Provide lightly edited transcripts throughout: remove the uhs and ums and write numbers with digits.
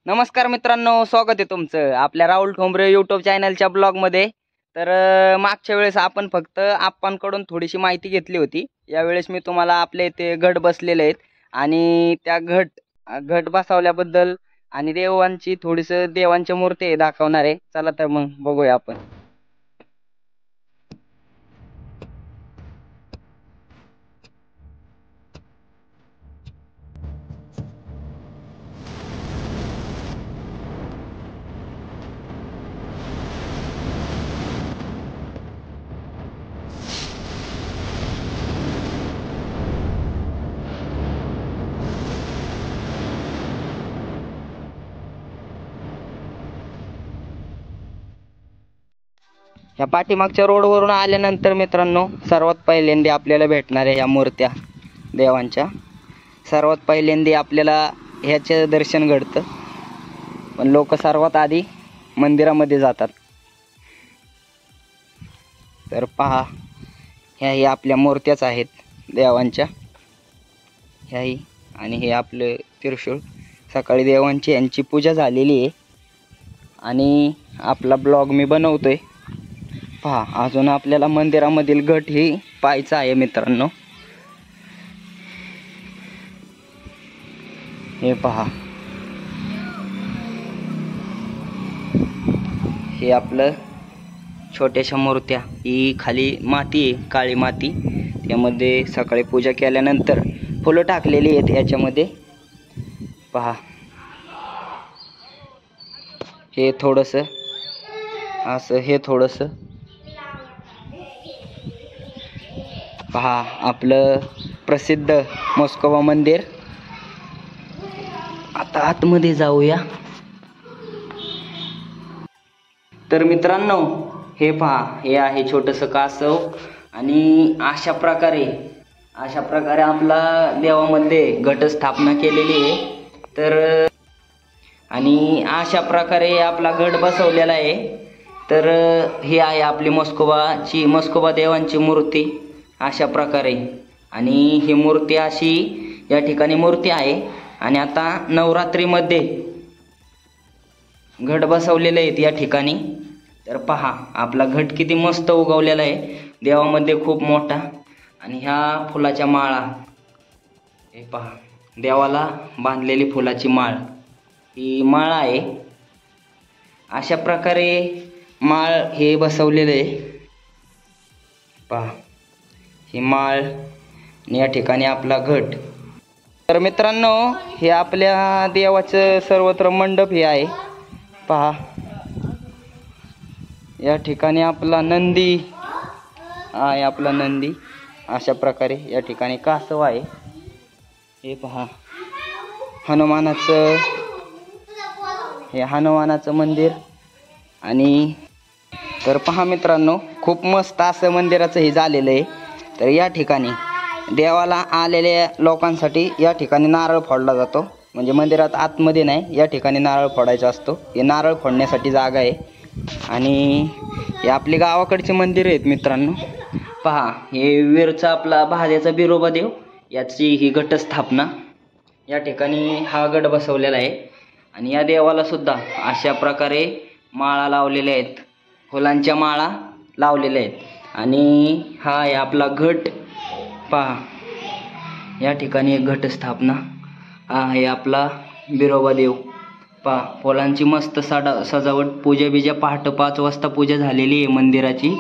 नमस्कार मित्रांनो, स्वागत आहे तुमचं आपल्या राहुल ठोंबरे यूट्यूब चॅनलच्या ब्लॉगमध्ये। तर मागच्या वेळेस आपण फक्त आप्पांकडून थोडीशी माहिती घेतली होती। यावेळेस मी तुम्हाला आपले इथे घट बसलेले आहेत आणि त्या घट बसवल्याबद्दल आणि देवांची थोडीसं देवांच्या मूर्ती दाखवणार आहे। चला तर मग बघूया आपण। या पाठीमागच्या रोडवरून आल्यानंतर मित्रांनो सर्वात पहिल्यांदा आपल्याला भेटणार आहे या मूर्त्या देवांच्या। सर्वात पहिल्यांदा आपल्याला ह्याचे दर्शन घडतं, पण लोक सर्वात आधी मंदिरामध्ये जातात। तर पहा, ह्याही आपल्या मूर्त्याच आहेत देवांच्या, ह्याही। आणि हे आपलं त्रिशूळ। सकाळी देवांची यांची पूजा झालेली आहे आणि आपला ब्लॉग मी बनवतोय। पहा, अजून आपल्याला मंदिरामधील घट ही पाहायचा आहे मित्रांनो। हे पहा, हे आपलं छोट्याशा मूर्त्या। ही खाली माती आहे, काळी माती, त्यामध्ये सकाळी पूजा केल्यानंतर फुलं टाकलेली आहेत याच्यामध्ये। पहा, हे थोडंसं असं, हे थोडंसं पहा, आपलं प्रसिद्ध मस्कोबा मंदिर। आता आतमध्ये जाऊया। तर मित्रांनो हे पहा, हे आहे छोटंसं कासव आणि अशा प्रकारे आपला देवामध्ये घटस्थापना केलेली आहे। तर आणि अशा प्रकारे आपला घट बसवलेला आहे। तर ही आहे आपली मस्कोबा देवांची मूर्ती अशा प्रकारे। आणि ही मूर्ती अशी या ठिकाणी मूर्ती आहे। आणि आता नवरात्रीमध्ये घट बसवलेले आहेत या ठिकाणी। तर पहा, आपला घट किती मस्त उगवलेला आहे देवामध्ये, खूप मोठा। आणि ह्या फुलाच्या माळा, हे पहा, देवाला बांधलेली फुलाची माळ, ही माळ आहे। अशा प्रकारे माळ हे बसवलेले आहे। पहा, ही माळ आणि या ठिकाणी आपला घट। तर मित्रांनो हे आपल्या देवाचं सर्वत्र मंडप हे आहे। पहा, या ठिकाणी आपला नंदी आहे, आपला नंदी अशा प्रकारे। या ठिकाणी कासव आहे, हे पहा, हनुमानाचं, हे हनुमानाचं मंदिर। आणि तर पहा मित्रांनो, खूप मस्त असं मंदिराचं हे झालेलं आहे। तर या ठिकाणी देवाला आलेल्या लोकांसाठी या ठिकाणी नारळ फोडला जातो, म्हणजे मंदिरात आतमध्ये नाही, या ठिकाणी नारळ फोडायचा असतो। हे नारळ फोडण्यासाठी जागा आहे। आणि हे आपली गावाकडचे मंदिर आहेत मित्रांनो। पहा, हे वीरचा आपला महादेवाचा बिरोबा देव, याची ही घटस्थापना या ठिकाणी हा गड बसवलेला आहे। आणि या देवाला सुद्धा अशा प्रकारे माळा लावलेल्या आहेत, फुलांच्या माळा लावलेल्या आहेत। आणि हा आहे आपला घट। पहा, या ठिकाणी एक घटस्थापना, हा आहे आपला बिरोबा देव। पहा, फुलांची मस्त सजावट, पूजा बिजा पहाटे 5 वाजता पूजा झालेली आहे मंदिराची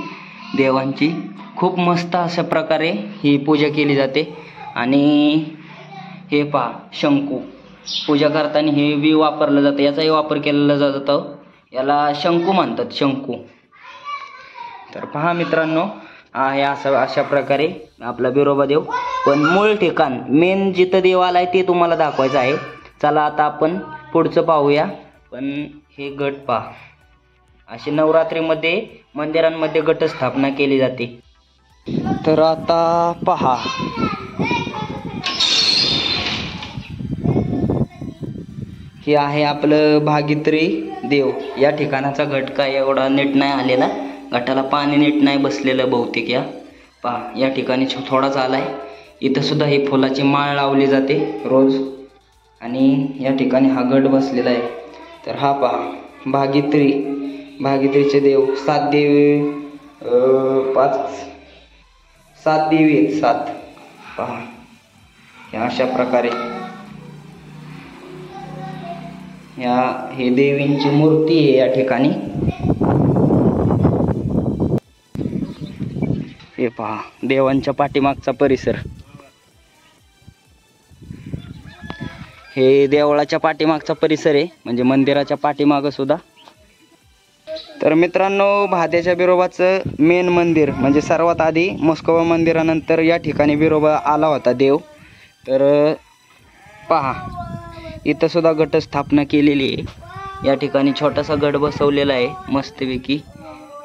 देवांची। खूप मस्त अशा प्रकारे ही पूजा केली जाते। आणि हे पहा, शंकू पूजा करताना हे बी वापरलं जातं, याचाही वापर केलेला जातो, याला शंकू म्हणतात, शंकू। तर पहा मित्रांनो, हे अशा प्रकारे आपला बिरोबा देव। पण मूळ ठिकाण मेन जिथं देव आलाय ते तुम्हाला दाखवायचं आहे। चला आता आपण पुढचं पाहूया। पण हे घट पहा, अशी नवरात्रीमध्ये मंदिरांमध्ये घटस्थापना केली जाते। तर आता पहा, हे आहे आपलं भागीरथी देव। या ठिकाणाचा घट काय एवढा नीट नाही आलेला, घटाला पाणी नीट नाही बसलेलं बहुतेक। या पहा, या ठिकाणी थोडाच आलाय। इथं सुद्धा ही फुलाची माळ लावली जाते रोज। आणि या ठिकाणी हा घट बसलेला आहे। तर हा पहा भागीत्रीचे देव 7 देवी 7 देवी आहेत 7 पहा. अशा प्रकारे हे देवींची मूर्ती आहे या ठिकाणी. हे पहा देवांच्या पाठीमागचा परिसर. हे देवळाच्या पाठीमागचा परिसर आहे, म्हणजे मंदिराच्या पाठीमागं सुद्धा. तर मित्रांनो, भाद्याच्या बिरोबाचं मेन मंदिर म्हणजे सर्वात आधी मस्कोबा मंदिरानंतर या ठिकाणी बिरोबा आला होता देव. तर पहा इथं सुद्धा घटस्थापना केलेली आहे. या ठिकाणी छोटासा गड बसवलेला आहे मस्तपैकी.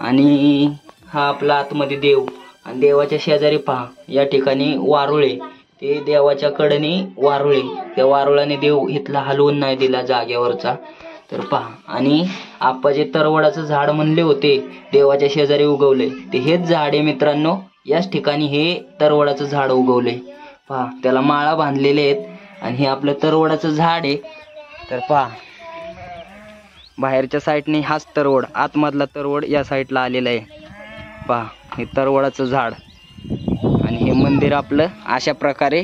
आणि हा आपला आतमध्ये देव, आणि देवाच्या शेजारी पहा या ठिकाणी वारुळे, ते देवाच्या कडनी वारुळे, त्या वारुळाने देव इथला हलवून नाही दिला जागेवरचा. तर पहा, आणि आपण जे तरवडाचं झाड म्हणले होते देवाच्या शेजारी उगवले, ते हेच झाड आहे मित्रांनो. याच ठिकाणी हे तरवडाचं झाड उगवले पहा. त्याला माळा बांधलेले आहेत, आणि हे आपलं तरवडाचं झाड आहे. तर पहा बाहेरच्या साईडने हाच तरवड, आतमधला तरवड या साईडला आलेला आहे पहा. हे तरवडाचं झाड आणि हे मंदिर आपलं. अशा प्रकारे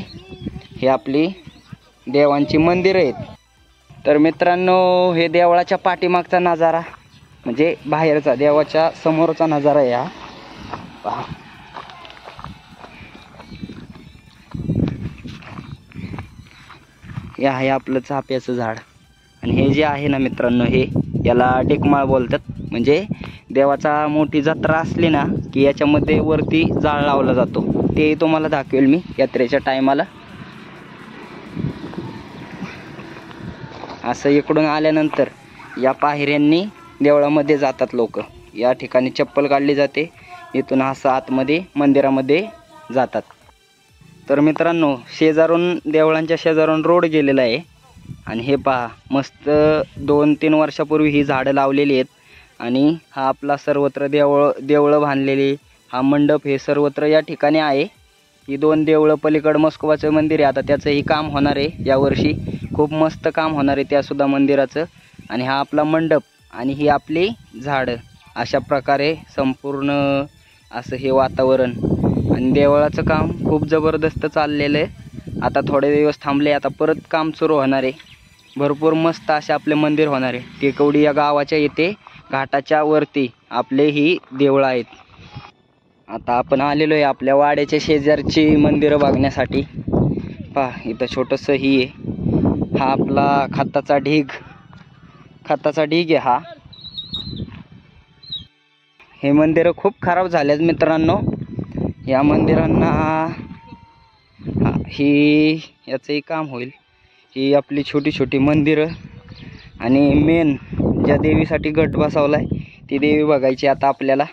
हे आपली देवांची मंदिर आहेत. तर मित्रांनो, हे देवळाच्या पाठीमागचा नजारा, म्हणजे बाहेरचा देवाच्या समोरचा नजारा आहे हा पहा. हे आहे आपलं चाफ्याचं झाड. आणि हे जे आहे ना मित्रांनो, हे याला डेकमाळ बोलतात. म्हणजे देवाचा मोठी जत्रा असली ना की याच्यामध्ये वरती जाळ लावला जातो. ते तुम्हाला दाखवेल मी यात्रेच्या टायमाला. असं इकडून आल्यानंतर या पायऱ्यांनी देवळामध्ये जातात लोक. या ठिकाणी चप्पल काढली जाते, इथून असं आतमध्ये मंदिरामध्ये जातात. तर मित्रांनो, शेजारून देवळांच्या शेजारून रोड गेलेला आहे. आणि हे पहा मस्त 2-3 वर्षापूर्वी ही झाडं लावलेली आहेत. आणि हा आपला सर्वत्र देवळं बांधलेली, हा मंडप हे सर्वत्र या ठिकाणी आहे. ही 2 देवळं पलीकडं मस्कोबाचं मंदिर आहे. आता त्याचंही काम होणार आहे यावर्षी. खूप मस्त काम होणार आहे त्यासुद्धा मंदिराचं. आणि हा आपला मंडप आणि ही आपली झाडं. अशा प्रकारे संपूर्ण असं हे वातावरण. आणि देवळाचं काम खूप जबरदस्त चाललेलं आहे. आता थोडे दिवस थांबले, आता परत काम सुरू होणार आहे. भरपूर मस्त असे आपले मंदिर होणार आहे. टेकवडी या गावाच्या येथे घाटाच्या वरती आपले ही देवळं आहेत. आता आपण आलेलो आहे आपल्या वाड्याच्या शेजारची मंदिरं बघण्यासाठी. पहा इथं छोटंसं ही आहे. हा आपला खताचा ढीग आहे हा. हे मंदिरं खूप खराब झालेत मित्रांनो. या मंदिरांना ही याचंही काम होईल. ही आपली छोटी छोटी मंदिरं. आणि मेन ज्या देवीसाठी गट बसवलाय ती देवी बघायची आता आपल्याला.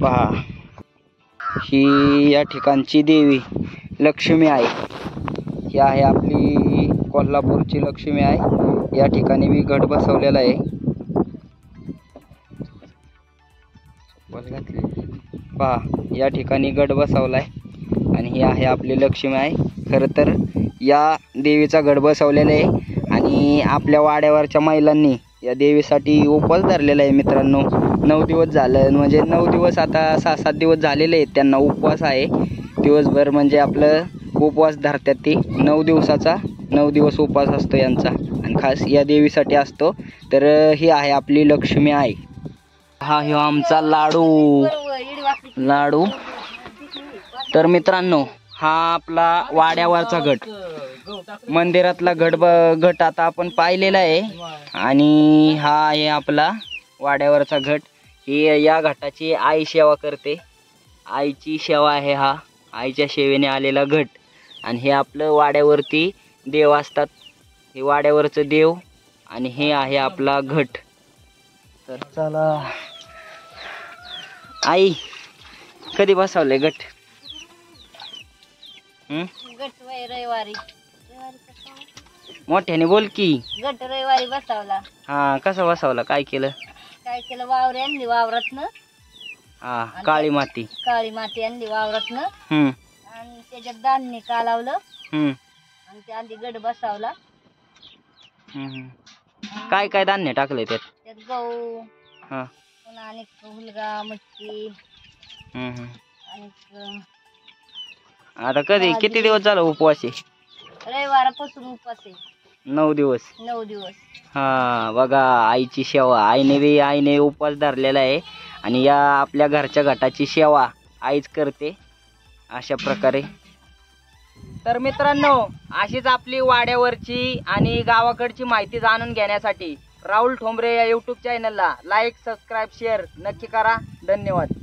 पहा ही या ठिकाणची देवी लक्ष्मी आहे. ही आहे आपली कोल्हापूरची लक्ष्मी आहे. या ठिकाणी मी गट बसवलेला आहे. पहा या ठिकाणी गट बसवलाय आणि ही आहे आपली लक्ष्मी आहे. खरं तर या देवीचा गट बसवलेला आहे. आणि आपल्या वाड्यावरच्या महिलांनी या देवीसाठी उपवास धरलेला आहे मित्रांनो. 9 दिवस झालं, म्हणजे 9 दिवस आता 6-7 दिवस झालेले आहेत त्यांना उपवास आहे. दिवसभर म्हणजे आपलं उपवास धरतात ती. 9 दिवसाचा 9 दिवस उपवास असतो यांचा, आणि खास या देवीसाठी असतो. तर ही आहे आपली लक्ष्मी आहे. हा ह्यो आमचा लाडू. तर मित्रांनो, हा आपला वाड्यावरचा गट, मंदिरातला गट आता आपण पाहिलेला आहे. आणि हा आहे आपला वाड्यावरचा गट. ही या घाटाची आई सेवा करते. आईची सेवा आहे हा, आईच्या सेवेने आलेला गट. आणि हे आपलं वाड्यावरती देव असतात. हे वाड्यावरचं देव आणि हे आहे आपला घट. तर चला, आई कधी बसवले गट? गट रविवारी मोठ्याने बोल की. गट रविवारी बसवला. हा कसा बसवला? काय केलं? वावरे आणली वावरातनं. हा काळी माती आणली वावरातनं. आणि त्याच्यात धान्य कालवलं हम्म, आणि ते आधी गड बसावला. हम्म. काय काय धान्य टाकलंय त्यात? त्यात गहू हा. पुन्हा आणि हुलगा मटकी हम्म, हम्म. आणि आता कधी किती दिवस झालं उपवास आहे? रविवारापासून उपास आहे. 9 दिवस. 9 दिवस. हा बघा, आईची सेवा, आईने उपवास धरलेला आहे आणि या आपल्या घरच्या घटाची सेवा आईच करते अशा प्रकारे. तर मित्रांनो, अशीच आपली वाड्यावरची आणि गावाकडची माहिती जाणून घेण्यासाठी राहुल ठोंबरे या यूट्यूब चॅनलला लाईक, सबस्क्राईब, शेअर नक्की करा. धन्यवाद.